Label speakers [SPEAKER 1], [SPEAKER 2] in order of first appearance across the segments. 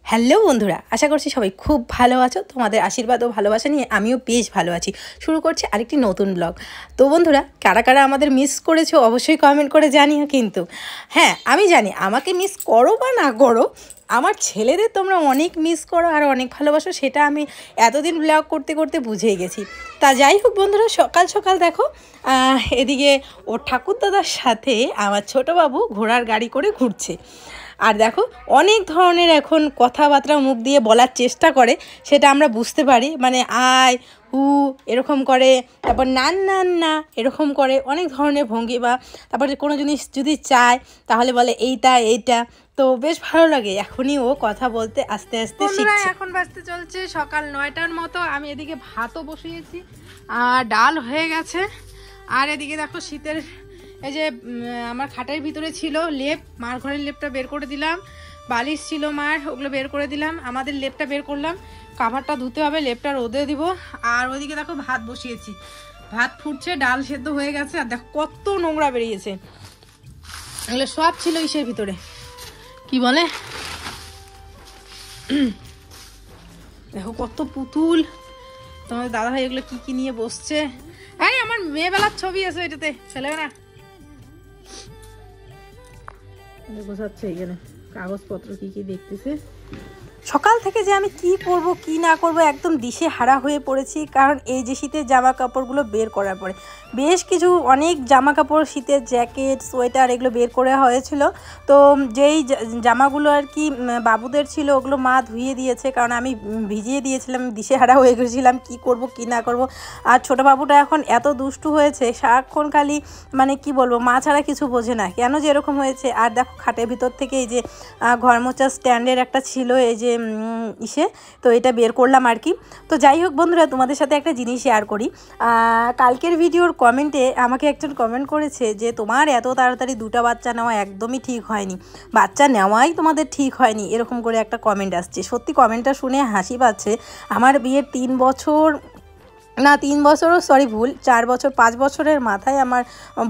[SPEAKER 1] Hello বন্ধুরা, আশা করছি সবাই খুব ভালো আছো। তোমাদের আশীর্বাদ ও ভালোবাসা নিয়ে আমিও বেশ ভালো আছি। শুরু করছি আরেকটি নতুন ব্লগ। তো বন্ধুরা, কারা কারা আমাদের মিস করেছো অবশ্যই কমেন্ট করে জানিও। কিন্তু হ্যাঁ, আমি জানি আমাকে মিস করো বা না করো, আমার ছেলেদের তোমরা অনেক মিস করো আর অনেক ভালোবাসো, সেটা আমি এতদিন ব্লগ করতে করতে বুঝেই গেছি। তা যাই হোক বন্ধুরা, সকাল সকাল দেখো এদিকে ওর ঠাকুরদাদার সাথে আমার ছোটো বাবু ঘোড়ার গাড়ি করে ঘুরছে। আর দেখো অনেক ধরনের এখন কথাবার্তা মুখ দিয়ে বলার চেষ্টা করে, সেটা আমরা বুঝতে পারি। মানে আয় হু এরকম করে, তারপর নান নান না এরকম করে, অনেক ধরনের ভঙ্গি। বা তারপরে কোনো জিনিস যদি চায় তাহলে বলে এইটা এইটা। তো বেশ ভালো লাগে, এখনই ও কথা বলতে আস্তে আস্তে শিখছে। এখন বাজতে চলছে সকাল 9টার মতো। আমি এদিকে ভাতও বসিয়েছি আর ডাল হয়ে গেছে। আর এদিকে দেখো শীতের এই যে আমার খাটের ভিতরে ছিল লেপ, মার ঘরের লেপটা বের করে দিলাম, বালিশ ছিল মার, ওগুলো বের করে দিলাম, আমাদের লেপটা বের করলাম। কাভারটা ধুতে হবে, লেপটা রোদে দিব। আর ওইদিকে দেখো ভাত বসিয়েছি, ভাত ফুটছে, ডাল সেদ্ধ হয়ে গেছে। আর দেখো কত নোংরা বেরিয়েছে, এগুলো সব ছিল ইসের ভিতরে, কি বলে দেখো কত পুতুল। তোমাদের দাদাভাই এগুলো কি কি নিয়ে বসছে। এই আমার মেয়েবেলার ছবি আছে এটাতে, ফেলে না বোঝাচ্ছে এখানে কাগজপত্র কি কি দেখতেছে। সকাল থেকে যে আমি কি করব কি না করব একদম দিশে হারা হয়ে পড়েছি। কারণ এই যে শীতের জামা কাপড়গুলো বের করার পরে বেশ কিছু অনেক জামা কাপড়, শীতের জ্যাকেট সোয়েটার এগুলো বের করা হয়েছিল। তো যেই জামাগুলো আর কি বাবুদের ছিল ওগুলো মা ধুয়ে দিয়েছে, কারণ আমি ভিজিয়ে দিয়েছিলাম, দিশে হারা হয়ে গেছিলাম কি করব কি না করব। আর ছোটো বাবুটা এখন এত দুষ্টু হয়েছে, সারাক্ষণ খালি মানে কি বলবো, মা ছাড়া কিছু বোঝে না, কেন যে এরকম হয়েছে। আর দেখো খাটের ভিতর থেকে এই যে ঘর মোছা স্ট্যান্ডের একটা ছিল এই যে ইসে, তো এটা বের করলাম আর কি। তো যাই হোক বন্ধুরা, তোমাদের সাথে একটা জিনিস শেয়ার করি। কালকের ভিডিওর কমেন্টে আমাকে একজন কমেন্ট করেছে যে তোমার এত তাড়াতাড়ি দুটো বাচ্চা নেওয়া একদমই ঠিক হয়নি, বাচ্চা নেওয়াই তোমাদের ঠিক হয়নি, এরকম করে একটা কমেন্ট আসছে। সত্যি কমেন্টটা শুনে হাসি পাচ্ছে। আমার বিয়ের 3 বছর না 3 বছরও সরি ভুল, 4 বছর 5 বছরের মাথায় আমার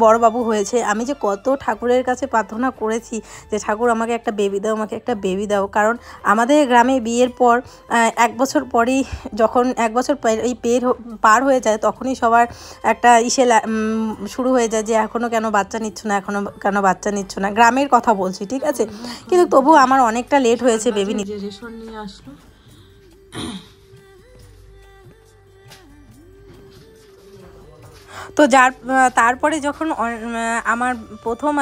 [SPEAKER 1] বড় বাবু হয়েছে। আমি যে কত ঠাকুরের কাছে প্রার্থনা করেছি যে ঠাকুর আমাকে একটা বেবি দাও, আমাকে একটা বেবি দাও। কারণ আমাদের গ্রামে বিয়ের পর 1 বছর পরেই, যখন 1 বছর এই পার হয়ে যায়, তখনই সবার একটা শুরু হয়ে যায় যে এখনও কেন বাচ্চা নিচ্ছ না, এখনও কেন বাচ্চা নিচ্ছ না। গ্রামের কথা বলছি, ঠিক আছে। কিন্তু তবু আমার অনেকটা লেট হয়েছে বেবি নিতে। রেশন নিয়ে আসলো। তো তারপরে যখন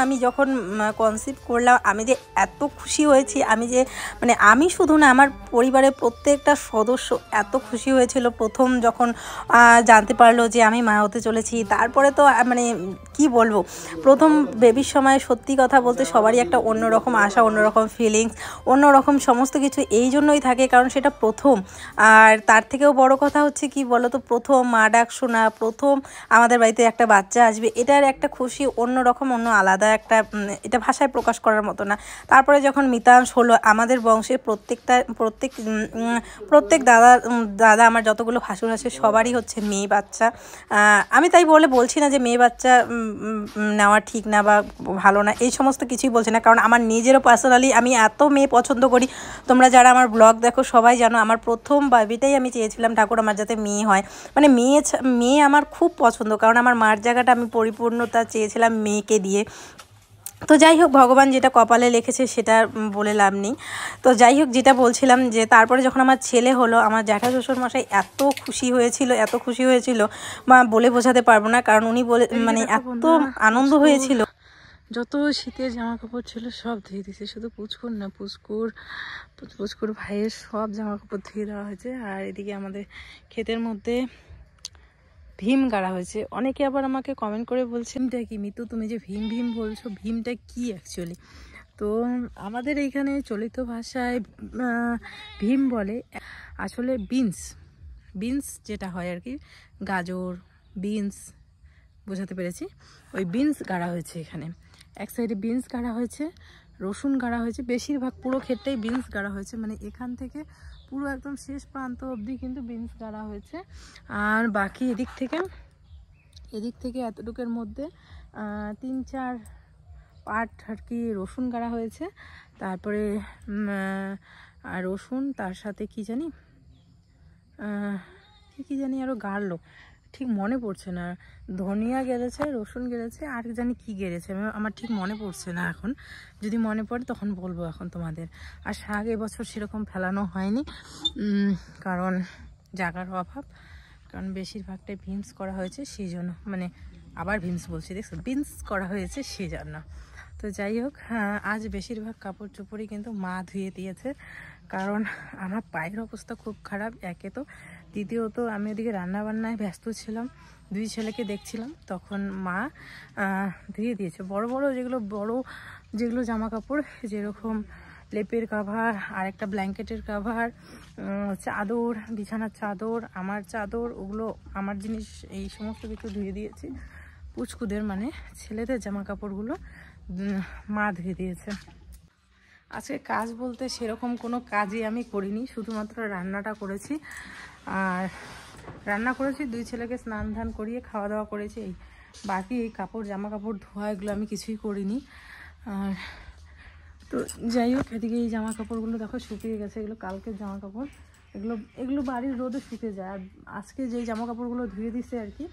[SPEAKER 1] আমি যখন কনসিভ করলাম, আমি যে এত খুশি হয়েছি, আমি শুধু না, আমার পরিবারের প্রত্যেকটা সদস্য এত খুশি হয়েছিল প্রথম যখন জানতে পারলো যে আমি মা হতে চলেছি। তারপরে তো মানে কি বলবো, প্রথম বেবির সময় সত্যি কথা বলতে সবারই একটা অন্যরকম আশা, অন্যরকম ফিলিংস, অন্যরকম সমস্ত কিছু এই জন্যই থাকে, কারণ সেটা প্রথম। আর তার থেকেও বড় কথা হচ্ছে কি বলো তো, প্রথম মা ডাক শোনা, প্রথম আমাদের বাড়িতে একটা বাচ্চা আসবে, এটার একটা খুশি অন্যরকম, অন্য আলাদা একটা, এটা ভাষায় প্রকাশ করার মতো না। তারপরে যখন মিতাংশ হলো, আমাদের বংশের প্রত্যেক দাদা আমার যতগুলো ভাসুর আছে সবারই হচ্ছে মেয়ে বাচ্চা। আমি তাই বলছি না যে মেয়ে বাচ্চা নেওয়া ঠিক না বা ভালো না, এই সমস্ত কিছুই বলছি না। কারণ আমার নিজেরও পার্সোনালি আমি এত মেয়ে পছন্দ করি, তোমরা যারা আমার ব্লগ দেখো সবাই জানো, আমার প্রথম বেবিটাই আমি চেয়েছিলাম ঠাকুর আমার যাতে মেয়ে হয়। মানে মেয়ে আমার খুব পছন্দ, কারণ আমার মার জায়গাটা আমি পরিপূর্ণতা চেয়েছিলাম মেয়েকে দিয়ে। তো যাই হোক, ভগবান যেটা কপালে লিখেছে সেটা বলে লাভ নেই। তো যাই হোক, যেটা বলছিলাম যে তারপরে যখন আমার ছেলে হলো, আমার জ্যাঠা শ্বশুর মশাই এত খুশি হয়েছিল মা বলে বোঝাতে পারবো না। কারণ উনি মানে এত আনন্দ হয়েছিল। যত শীতের জামা কাপড় ছিল সব ধুয়ে দিয়েছে, শুধু পুচকুর ভাইয়ের সব জামা কাপড় ধুয়ে দেওয়া হয়েছে। আর এদিকে আমাদের ক্ষেতের মধ্যে ভীম গাড়া হয়েছে। অনেকে আবার আমাকে কমেন্ট করে বলছে ভীমটা কি মিতু, তুমি যে ভীম বলছো, ভীমটা কি অ্যাকচুয়ালি। তো আমাদের এইখানে চলিত ভাষায় ভীম বলে, আসলে বিনস যেটা হয় আর কি, গাজর বিনস, বোঝাতে পেরেছি। ওই বিনস গাড়া হয়েছে এখানে, এক সাইডে বিনস গাড়া হয়েছে, রসুন গাড়া হয়েছে, বেশিরভাগ পুরো ক্ষেতটাই বিনস গাড়া হয়েছে। মানে এখান থেকে পুরো একদম শেষ প্রান্ত অবধি কিন্তু বিনস গাড়া হয়েছে। আর বাকি এদিক থেকে এতটুকুর মধ্যে 3-4 পাট আর কি রসুন গাড়া হয়েছে। তারপরে আর রসুন, তার সাথে কি জানি কি জানি আরও গাড়লো, ঠিক মনে পড়ছে না। ধনিয়া গেড়েছে, রসুন গেড়েছে, আর জানি কি গেড়েছে, আমার ঠিক মনে পড়ছে না এখন। যদি মনে পড়ে তখন বলবো এখন তোমাদের। আর শাক এবছর সেরকম ফেলানো হয়নি, কারণ জায়গার অভাব, কারণ বেশিরভাগটাই বিনস করা হয়েছে সেই জন্য, মানে আবার বিনস বলছি, দেখছো, বিনস করা হয়েছে সেই জন্য। তো যাই হোক, আজ বেশিরভাগ কাপড় চোপড়ই কিন্তু মা ধুয়ে দিয়েছে, কারণ আমার পায়ের অবস্থা খুব খারাপ একে তো, দ্বিতীয়ত আমি ওদিকে রান্নাবান্নায় ব্যস্ত ছিলাম, 2 ছেলেকে দেখছিলাম, তখন মা ধুয়ে দিয়েছে। বড় যেগুলো জামা কাপড়, যেরকম লেপের কাভার, আর একটা ব্ল্যাঙ্কেটের কাভার, চাদর, বিছানার চাদর, আমার চাদর, ওগুলো আমার জিনিস, এই সমস্ত কিছু ধুয়ে দিয়েছি। পুচকুদের মানে ছেলেদের জামা কাপড়গুলো মা ধুয়ে দিয়েছে। আজকে কাজ বলতে সেরকম কোনো কাজই আমি করিনি, শুধুমাত্র রান্নাটা করেছি। আর রান্না করেছি, 2 ছেলেকে স্নান ধান করিয়ে খাওয়া দাওয়া করেছি, এই বাকি এই কাপড় জামা কাপড় ধোয়া এগুলো আমি কিছুই করিনি। আর তো যাই হোক, এদিকে এই জামা কাপড়গুলো দেখো শুকিয়ে গেছে, এগুলো কালকের জামা কাপড়, এগুলো বাড়ির রোদে শুকিয়ে যায়। আর আজকে যেই জামা কাপড়গুলো ধুয়ে দিচ্ছে আর কি,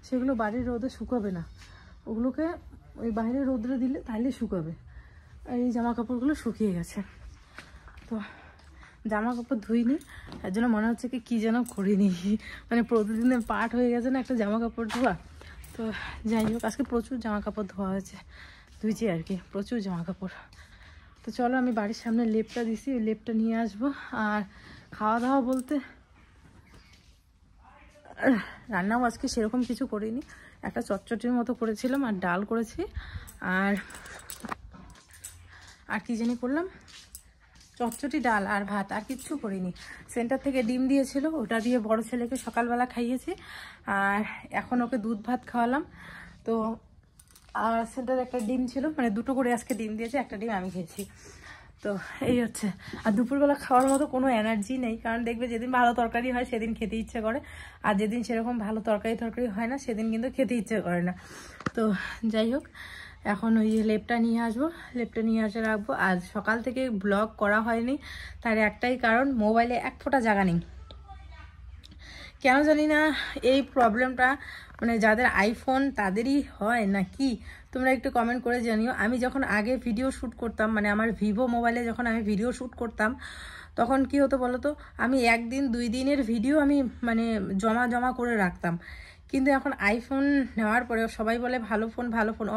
[SPEAKER 1] সেগুলো বাড়ির রোদে শুকাবে না, ওগুলোকে ওই বাইরে রোদে দিলে তাহলে শুকাবে। আর এই জামা কাপড়গুলো শুকিয়ে গেছে, তো জামা কাপড় ধুইনি, তার জন্য মনে হচ্ছে কি যেন করিনি, মানে প্রতিদিনের পাঠ হয়ে গেছে না একটা জামা কাপড় ধোয়া। তো যাই হোক, আজকে প্রচুর জামা কাপড় ধোয়া হয়েছে, ধুইছি আর কি, প্রচুর জামা কাপড়। তো চলো, আমি বাড়ির সামনে লেপটা দিছি, ওই লেপটা নিয়ে আসবো। আর খাওয়া দাওয়া বলতে রান্নাও আজকে সেরকম কিছু করিনি, একটা চটচটির মতো করেছিলাম, আর ডাল করেছি, আর কি জানি করলাম, চটচটি, ডাল আর ভাত, আর কিচ্ছু করিনি। সেন্টার থেকে ডিম দিয়েছিল, ওটা দিয়ে বড় ছেলেকে সকালবেলা খাইয়েছি, আর এখন ওকে দুধ ভাত খাওয়ালাম। তো আর সেন্টারে একটা ডিম ছিল, মানে 2টো করে আজকে ডিম দিয়েছে, একটা ডিম আমি খেয়েছি। তো এই হচ্ছে। আর দুপুরবেলা খাওয়ার মতো কোনো এনার্জি নেই, কারণ দেখবে যেদিন ভালো তরকারি হয় সেদিন খেতে ইচ্ছে করে, আর যেদিন সেরকম ভালো তরকারি হয় না সেদিন কিন্তু খেতে ইচ্ছে করে না। তো যাই হোক, এখন ওই লেপটা নিয়ে আসবো, লেপটা নিয়ে আসে রাখবো। আজ সকাল থেকে ব্লগ করা হয়নি, তার একটাই কারণ, মোবাইলে 1 ফোঁটা জায়গা নেই। কেন জানি না এই প্রবলেমটা, মানে যাদের আইফোন তাদেরই হয় নাকি, তোমরা একটু কমেন্ট করে জানিও। আমি যখন আগে ভিডিও শ্যুট করতাম, মানে আমার ভিভো মোবাইলে যখন আমি ভিডিও শ্যুট করতাম, তখন কি হতো বলো তো, আমি 1 দিন 2 দিনের ভিডিও আমি মানে জমা করে রাখতাম। কিন্তু এখন আইফোন নেওয়ার পরে সবাই বলে ভালো ফোন,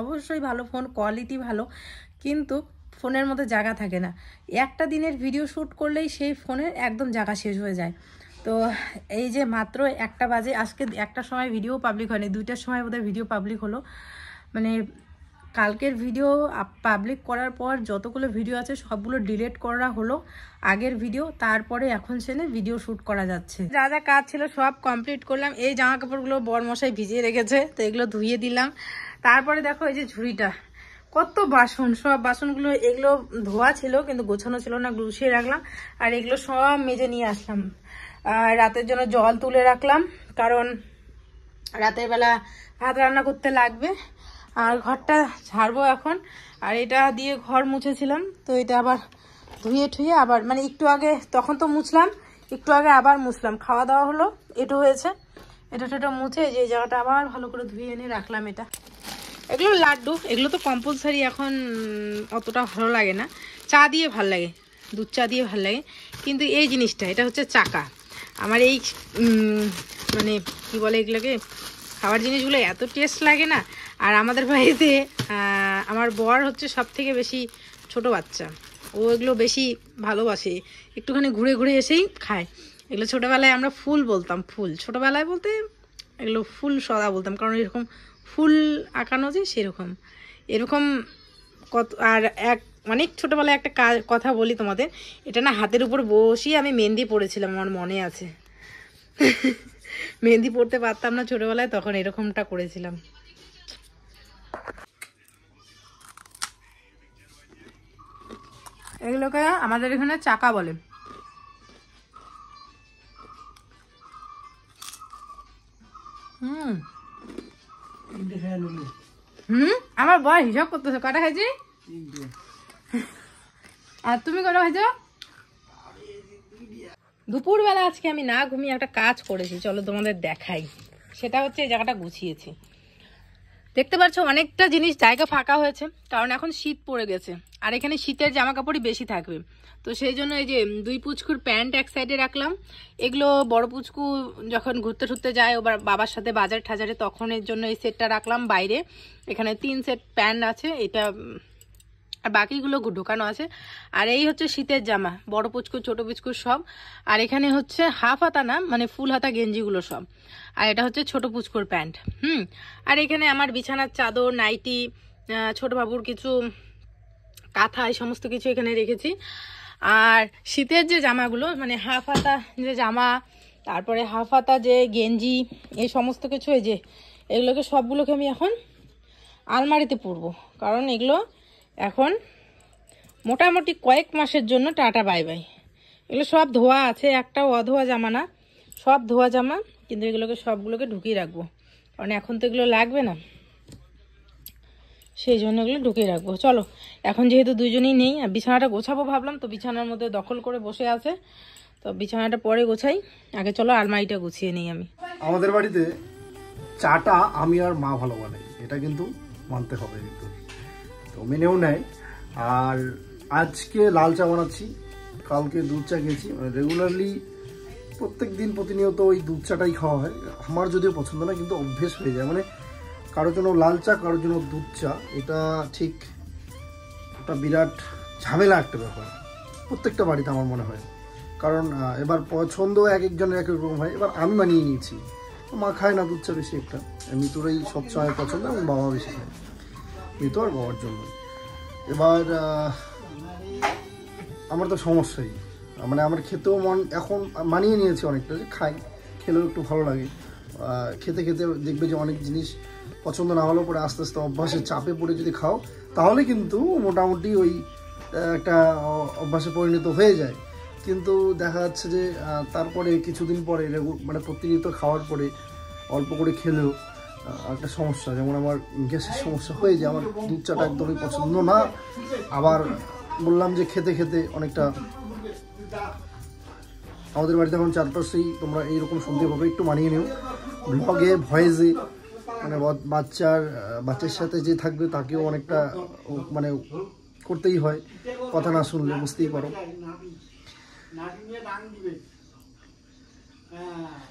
[SPEAKER 1] অবশ্যই ভালো ফোন, কোয়ালিটি ভালো, কিন্তু ফোনের মধ্যে জায়গা থাকে না। একটা দিনের ভিডিও শ্যুট করলেই সেই ফোনের একদম জায়গা শেষ হয়ে যায়। তো এই যে মাত্র 1টা বাজে, আজকে 1টার সময় ভিডিও পাবলিক হয়নি, 2টার সময় বোধহয় ভিডিও পাবলিক হলো। মানে কালকের ভিডিও পাবলিক করার পর যতগুলো ভিডিও আছে সবগুলো ডিলিট করা হলো, আগের ভিডিও, তারপরে এখন সেনে ভিডিও শ্যুট করা যাচ্ছে। যা যা কাজ ছিল সব কমপ্লিট করলাম। এই জামা কাপড়গুলো বরমশাই ভিজিয়ে রেখেছে, তো এগুলো ধুয়ে দিলাম। তারপরে দেখো এই যে ঝুড়িটা, কত বাসন, সব বাসনগুলো, এগুলো ধোয়া ছিল কিন্তু গোছানো ছিল না, গুছিয়ে রাখলাম। আর এগুলো সব মেজে নিয়ে আসলাম। আর রাতের জন্য জল তুলে রাখলাম, কারণ রাতের বেলা ভাত রান্না করতে লাগবে। আর ঘরটা ঝাড়বো এখন, আর এটা দিয়ে ঘর মুছেছিলাম, তো এটা আবার ধুয়ে ঠুয়ে আবার, মানে একটু আগে তখন তো মুছলাম, একটু আগে আবার মুছলাম, খাওয়া দাওয়া হলো, এটু হয়েছে, এটা মুছে যে জায়গাটা আবার ভালো করে ধুয়ে এনে রাখলাম। এগুলো লাড্ডু, এগুলো তো কম্পালসারি এখন অতটা ভালো লাগে না, চা দিয়ে ভাল লাগে, দুধ চা দিয়ে ভাল লাগে। কিন্তু এই জিনিসটা, এটা হচ্ছে চাকা, আমার এই মানে কি বলে এগুলোকে, খাবার জিনিসগুলো এত টেস্ট লাগে না। আর আমাদের বাড়িতে আমার বর হচ্ছে সব থেকে বেশি ছোট বাচ্চা, ও এগুলো বেশি ভালোবাসে, একটুখানি ঘুরে ঘুরে এসেই খায়। এগুলো ছোটোবেলায় আমরা ফুল বলতাম, ফুল ছোটোবেলায় বলতে এগুলো ফুল সদা বলতাম, কারণ এরকম ফুল আঁকানো যে সেরকম এরকম কত। আর অনেক ছোটোবেলায় একটা কথা বলি তোমাদের, এটা না হাতের উপর বসিয়ে আমি মেহেন্দি পড়েছিলাম, আমার মনে আছে। মেহেন্দি পড়তে পারতাম না ছোটোবেলায়, তখন এরকমটা করেছিলাম। এগুলোকে আমাদের এখানে চাকা বলে। আমার বয় হিসাব করতেছে, কটা খাইছি? আর তুমি কটা খাইছো? দুপুরবেলা আজকে আমি না ঘুমিয়ে একটা কাজ করেছি, চলো তোমাদের দেখাই। সেটা হচ্ছে এই জায়গাটা গুছিয়েছি। দেখতে পাচ্ছ অনেকটা জিনিস জায়গা ফাঁকা হয়েছে, কারণ এখন শীত পড়ে গেছে আর এখানে শীতের জামা কাপড়ই বেশি থাকবে। তো সেই জন্য এই যে 2 পুচকুর প্যান্ট এক সাইডে রাখলাম। এগুলো বড় পুচকু যখন ঘুরতে ঠুরতে যায় ওবার বাবার সাথে বাজার ঠাজারে, তখন এর জন্য এই সেটটা রাখলাম বাইরে। এখানে 3 সেট প্যান্ট আছে, এটা আর বাকিগুলো ঢোকানো আছে। আর এই হচ্ছে শীতের জামা, বড় পুচকু ছোট পুচকু সব। আর এখানে হচ্ছে হাফ হাতা না, মানে ফুল হাতা গেঞ্জিগুলো সব। আর এটা হচ্ছে ছোট পুচকুর প্যান্ট। আর এখানে আমার বিছানার চাদর, নাইটি, ছোট বাবুর কিছু কাঁথা, এই সমস্ত কিছু এখানে রেখেছি। আর শীতের যে জামাগুলো, মানে হাফ হাতা যে জামা, তারপরে হাফ হাতা যে গেঞ্জি, এই সমস্ত কিছু, এই যে এগুলোকে সবগুলোকে আমি এখন আলমারিতে পরবো, কারণ এগুলো এখন মোটামুটি কয়েক মাসের জন্য টাটা বাই বাই। এগুলো সব ধোয়া আছে, একটাও অধোয়া জামা না, সব ধোয়া জামা। কিন্তু এগুলোকে সবগুলোকে ঢুকিয়ে রাখবো, কারণ এখন তো এগুলো লাগবে না, সেই জন্য এগুলো ঢুকিয়ে রাখবো। চলো এখন যেহেতু দুইজনেই নেই, আর বিছানাটা গোছাবো ভাবলাম, তো বিছানার মধ্যে দখল করে বসে আছে, তো বিছানাটা পরে গোছাই। আগে চলো আলমারিটা গুছিয়ে নিই আমি।
[SPEAKER 2] আমাদের বাড়িতে চাটা আমি আর মা ভালো বানাই, এটা কিন্তু মানতে হবে, কিন্তু তো মেনেও নেয়। আর আজকে লাল চা বানাচ্ছি, কালকে দুধ চা খেয়েছি। মানে রেগুলারলি প্রত্যেক দিন প্রতিনিয়ত ওই দুধ চাটাই খাওয়া হয়। আমার যদিও পছন্দ না, কিন্তু অভ্যেস হয়ে যায়। মানে কারোর জন্য লাল চা, কারোর জন্য দুধ চা, এটা ঠিক একটা বিরাট ঝামেলা একটা ব্যাপার প্রত্যেকটা বাড়িতে আমার মনে হয়। কারণ এবার পছন্দ এক একজনের এক এক রকম হয়। এবার আমি মানিয়ে নিয়েছি, মা খায় না দুধ চা বেশি একটা, মৃত্যুরই সবসময় পছন্দ, এবং বাবা বেশি খায়, মৃত্যু আর বাবার জন্য। এবার আমার তো সমস্যাই, মানে আমার খেতেও মন এখন মানিয়ে নিয়েছি অনেকটা, যে খাই, খেলেও একটু ভালো লাগে। খেতে খেতে দেখবে যে অনেক জিনিস পছন্দ না হলেও পরে আস্তে আস্তে অভ্যাসের চাপে পড়ে যদি খাও, তাহলে কিন্তু মোটামুটি ওই একটা অভ্যাসে পরিণত হয়ে যায়। কিন্তু দেখা যাচ্ছে যে তারপরে কিছুদিন পরে মানে প্রতিনিয়ত খাওয়ার পরে অল্প করে খেলেও একটা সমস্যা, যেমন আমার গ্যাসের সমস্যা হয়ে যায়। আমার দুধ চাটা একদমই পছন্দ না। আবার বললাম যে খেতে খেতে অনেকটা, আমাদের বাড়িতে এখন চারপাশেই তোমরা এইরকম শুনতে পাবে, একটু মানিয়ে নিও। ব্লগে ভয়েসে মানে বাচ্চার সাথে যে থাকবে তাকেও অনেকটা মানে করতেই হয়, কথা না শুনলে বুঝতেই পারো।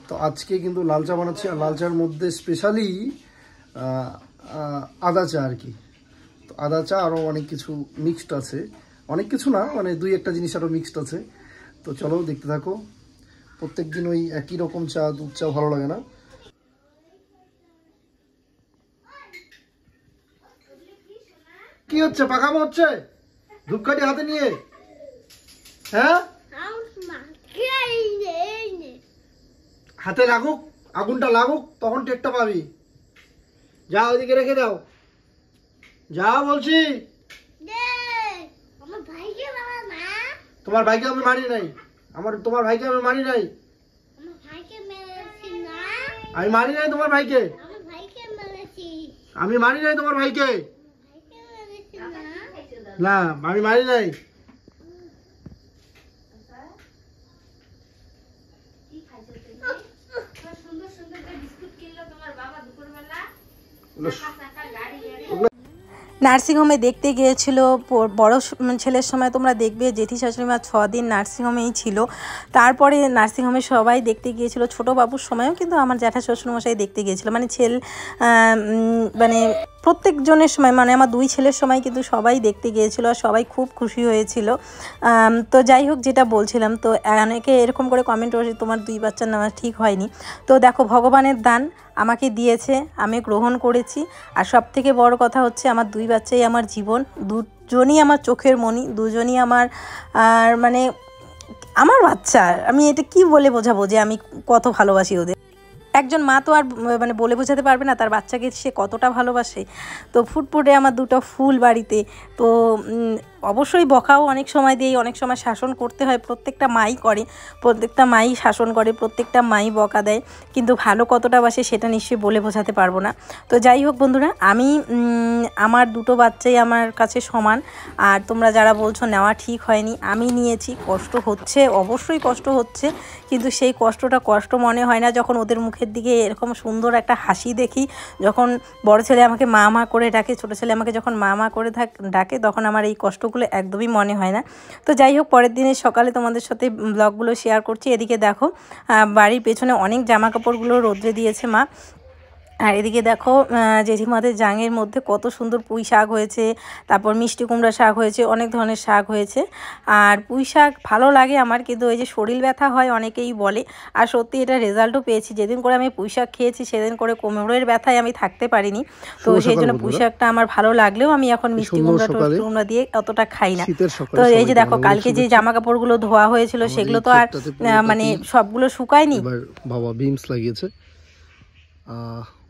[SPEAKER 2] তো আজকে কিন্তু লাল চা বানাচ্ছি, আর লাল চার মধ্যে স্পেশালি আদা চা আর কি। তো আদা চা আরও অনেক কিছু মিক্সড আছে, অনেক কিছু না, মানে 2-1টা জিনিস আরও মিক্সড আছে। তো চলো দেখতে থাকো। প্রত্যেক দিন ওই একই রকম চা, দুধ চা ভালো লাগে না। কি হচ্ছে, পাকামো হচ্ছে ধূপকাঠি হাতে নিয়ে? হ্যাঁ, হাতে লাগুক, আগুনটা লাগুক, তখন টেকটা পাবি। যা ওইদিকে রেখে দাও, যা বলছি। তোমার ভাইকে আমি মারি নাই, তোমার ভাইকে আমি মারি নাই, আমি মারি নাই তোমার ভাইকে, আমি মারি নাই তোমার ভাইকে, না আমি মারি নাই।
[SPEAKER 1] নার্সিংহোমে দেখতে গিয়েছিল বড় ছেলের সময়, তোমরা দেখবে জেঠি শাশুড়িমা 6 দিন নার্সিংহোমেই ছিল। তারপরে নার্সিংহোমে সবাই দেখতে গিয়েছিল, ছোট বাবুর সময়ও কিন্তু আমার জ্যাঠা শ্বশুরমশাই দেখতে গিয়েছিল। মানে মানে প্রত্যেকজনের সময়, মানে আমার 2 ছেলের সময় কিন্তু সবাই দেখতে গিয়েছিল, আর সবাই খুব খুশি হয়েছিল। তো যাই হোক, যেটা বলছিলাম, তো অনেকে এরকম করে কমেন্ট করেছে তোমার 2 বাচ্চার নেওয়া ঠিক হয়নি। তো দেখো, ভগবানের দান আমাকে দিয়েছে, আমি গ্রহণ করেছি। আর সব থেকে বড় কথা হচ্ছে আমার 2 বাচ্চাই আমার জীবন, দুজনই আমার চোখের মণি, দুজনই আমার মানে আমার বাচ্চা। আমি এটা কি বলে বোঝাবো যে আমি কত ভালোবাসি ওদের। একজন মা তো আর মানে বলে বোঝাতে পারবে না তার বাচ্চাকে সে কতটা ভালোবাসে। তো ফুটফুটে আমার 2টা ফুল বাড়িতে। তো অবশ্যই বকাও অনেক সময় দিই, অনেক সময় শাসন করতে হয়, প্রত্যেকটা মাই করে, প্রত্যেকটা মাই শাসন করে, প্রত্যেকটা মাই বকা দেয়, কিন্তু ভালো কতটা বাসে সেটা নিশ্চয়ই বলে বোঝাতে পারবো না। তো যাই হোক বন্ধুরা, আমি আমার দুটো বাচ্চাই আমার কাছে সমান। আর তোমরা যারা বলছো নেওয়া ঠিক হয়নি, আমি নিয়েছি, কষ্ট হচ্ছে, অবশ্যই কষ্ট হচ্ছে, কিন্তু সেই কষ্টটা কষ্ট মনে হয় না যখন ওদের মুখের দিকে এরকম সুন্দর একটা হাসি দেখি, যখন বড় ছেলে আমাকে মা মা করে ডাকে, ছোটো ছেলে আমাকে যখন মা মা করে ডাকে, তখন আমার এই কষ্টগুলো একদমই মনে হয় না। তো যাই হোক, পরের দিনের সকালে তোমাদের সাথে ব্লগগুলো শেয়ার করছি। এদিকে দেখো বাড়ির পেছনে অনেক জামা কাপড়গুলো রোদ্রে দিয়েছে মা। আর এদিকে দেখো জেঠিমাদের জাঙের মধ্যে কত সুন্দর পুঁই শাক হয়েছে, তারপর মিষ্টি কুমড়া শাক হয়েছে, অনেক ধরনের শাক হয়েছে। আর পুঁই শাক ভালো লাগে আমার, কিন্তু ওই যে শরীর ব্যথা হয় অনেকেই বলে, আর সত্যি এটা রেজাল্টও পেয়েছি। যেদিন করে আমি পুঁই শাক খেয়েছি সেদিন করে কোমরের ব্যথায় আমি থাকতে পারিনি, তো সেই জন্য পুঁই শাকটা আমার ভালো লাগলেও আমি এখন মিষ্টি কুমড়া টোস্ট কুমড়া দিয়ে অতটা খাই না। তো এই যে দেখো কালকে যে জামা কাপড়গুলো ধোয়া হয়েছিল সেগুলো তো আর মানে সবগুলো শুকায়নি।
[SPEAKER 2] বাবা বিমস লাগিয়েছে,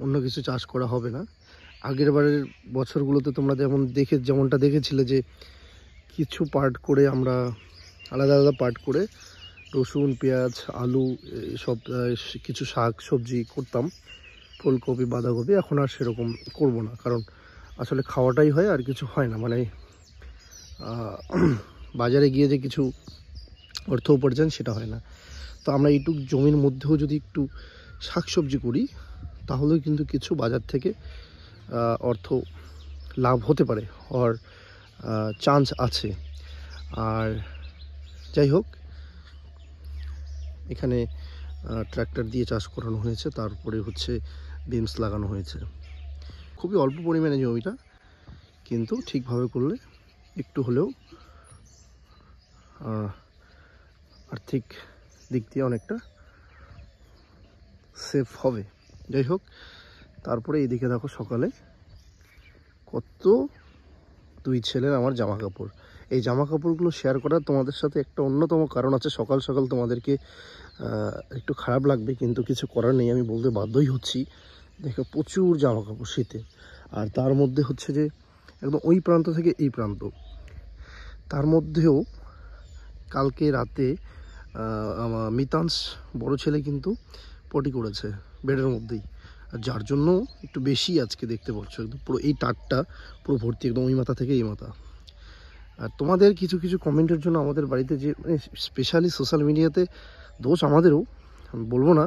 [SPEAKER 2] অন্য কিছু চাষ করা হবে না। আগের বারের বছরগুলোতে তোমরা যেমনটা দেখেছিলে যে কিছু পার্ট করে আমরা আলাদা আলাদা পার্ট করে রসুন, পেঁয়াজ, আলু, সব কিছু শাক সবজি করতাম, ফুলকপি, বাঁধাকপি। এখন আর সেরকম করব না, কারণ আসলে খাওয়াটাই হয় আর কিছু হয় না। মানে বাজারে গিয়ে যে কিছু অর্থ উপার্জন সেটা হয় না। তো আমরা এইটুক জমির মধ্যেও যদি একটু শাক সবজি করি তাহলেও কিন্তু কিছু বাজার থেকে অর্থ লাভ হতে পারে, আর চান্স আছে। আর যাই হোক, এখানে ট্র্যাক্টর দিয়ে চাষ করানো হয়েছে, তারপরে হচ্ছে বিমস লাগানো হয়েছে। খুবই অল্প পরিমাণে জমিটা, কিন্তু ঠিকভাবে করলে একটু হলেও আর্থিক দিক দিয়ে অনেকটা সেফ হবে। যাই হোক, তারপরে এইদিকে দেখো সকালে কত দুই ছেলের আমার জামা কাপড়। এই জামা কাপড়গুলো শেয়ার করার তোমাদের সাথে একটা অন্যতম কারণ আছে। সকাল সকাল তোমাদেরকে একটু খারাপ লাগবে, কিন্তু কিছু করার নেই, আমি বলতে বাধ্যই হচ্ছি। দেখো প্রচুর জামা কাপড় শীতে, আর তার মধ্যে হচ্ছে যে একদম ওই প্রান্ত থেকে এই প্রান্ত, তার মধ্যেও কালকে রাতে মিতাংশ বড় ছেলে কিন্তু পটি করেছে বেডের মধ্যেই, আর যার জন্য একটু বেশি আজকে দেখতে পাচ্ছ একদম পুরো এই টাটটা পুরো ভর্তি, একদম ওই মাথা থেকে এই মাথা। আর তোমাদের কিছু কিছু কমেন্টের জন্য আমাদের বাড়িতে যে মানে স্পেশালি সোশ্যাল মিডিয়াতে দোষ আমাদেরও, আমি বলবো না।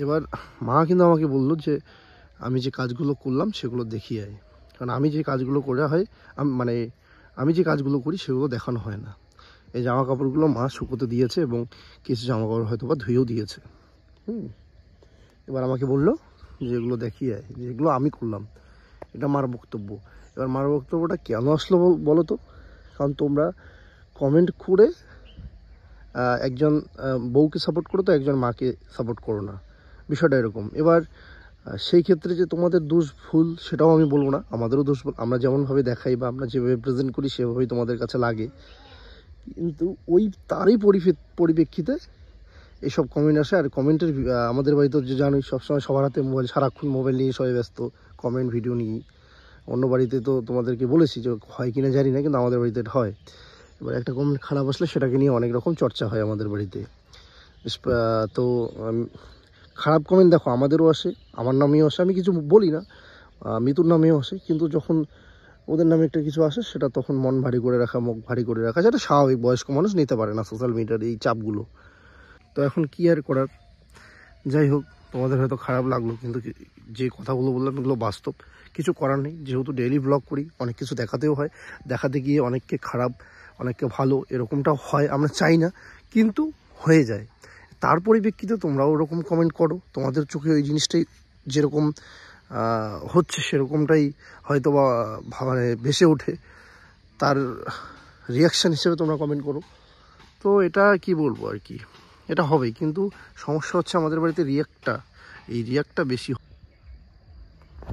[SPEAKER 2] এবার মা কিন্তু আমাকে বললো যে আমি যে কাজগুলো করলাম সেগুলো দেখিয়ে আয়, কারণ আমি যে কাজগুলো করা হয় আমি যে কাজগুলো করি সেগুলো দেখানো হয় না। এই জামা কাপড়গুলো মা শুকোতে দিয়েছে এবং কিছু জামা কাপড় হয়তো বা ধুয়েও দিয়েছে। এবার আমাকে বললো যে এগুলো দেখিয়ে আয়, যেগুলো আমি করলাম। এটা মার বক্তব্য। এবার মার বক্তব্যটা কেন আসলো বলো তো? কারণ তোমরা কমেন্ট করে একজন বউকে সাপোর্ট করো তো একজন মাকে সাপোর্ট করো না, বিষয়টা এরকম। এবার সেই ক্ষেত্রে যে তোমাদের দোষ ভুল সেটাও আমি বলবো না, আমাদেরও দোষ ভুল। আমরা যেমনভাবে দেখাই বা আমরা যেভাবে প্রেজেন্ট করি সেভাবেই তোমাদের কাছে লাগে, কিন্তু ওই তারই পরিপ্রেক্ষিতে এইসব কমেন্ট আসে। আর কমেন্টের আমাদের বাড়িতে যে জানোই সবসময় সবার হাতে মোবাইল, সারাক্ষণ মোবাইল নিয়ে সবাই ব্যস্ত, কমেন্ট ভিডিও নিয়ে। অন্য বাড়িতে তো তোমাদেরকে বলেছি যে হয় কিনা জানি না, কিন্তু আমাদের বাড়িতে এটা হয়। এবার একটা কমেন্ট খারাপ আসলে সেটাকে নিয়ে অনেক রকম চর্চা হয় আমাদের বাড়িতে। তো খারাপ কমেন্ট দেখো আমাদেরও আসে, আমার নামেও আসে, আমি কিছু বলি না, মিতুর নামেও আসে, কিন্তু যখন ওদের নামে একটা কিছু আসে সেটা তখন মন ভারী করে রাখা, মুখ ভারী করে রাখা, সেটা স্বাভাবিক, বয়স্ক মানুষ নিতে পারে না সোশ্যাল মিডিয়ার এই চাপগুলো। তো এখন কি আর করার। যাই হোক, তোমাদের হয়তো খারাপ লাগলো, কিন্তু যে কথাগুলো বললাম এগুলো বাস্তব, কিছু করার নেই। যেহেতু ডেইলি ব্লগ করি, অনেক কিছু দেখাতেও হয়, দেখাতে গিয়ে অনেককে খারাপ অনেককে ভালো এরকমটাও হয়, আমরা চাই না কিন্তু হয়ে যায়। তার পরিপ্রেক্ষিতে তোমরাও ওরকম কমেন্ট করো, তোমাদের চোখে ওই জিনিসটাই যেরকম হচ্ছে সেরকমটাই হয়তো বা মানে ভেসে ওঠে, তার রিয়াকশান হিসেবে তোমরা কমেন্ট করো। তো এটা কি বলবো আর কি, এটা হবেই। কিন্তু সমস্যা হচ্ছে আমাদের বাড়িতে রিয়াক্টটা বেশি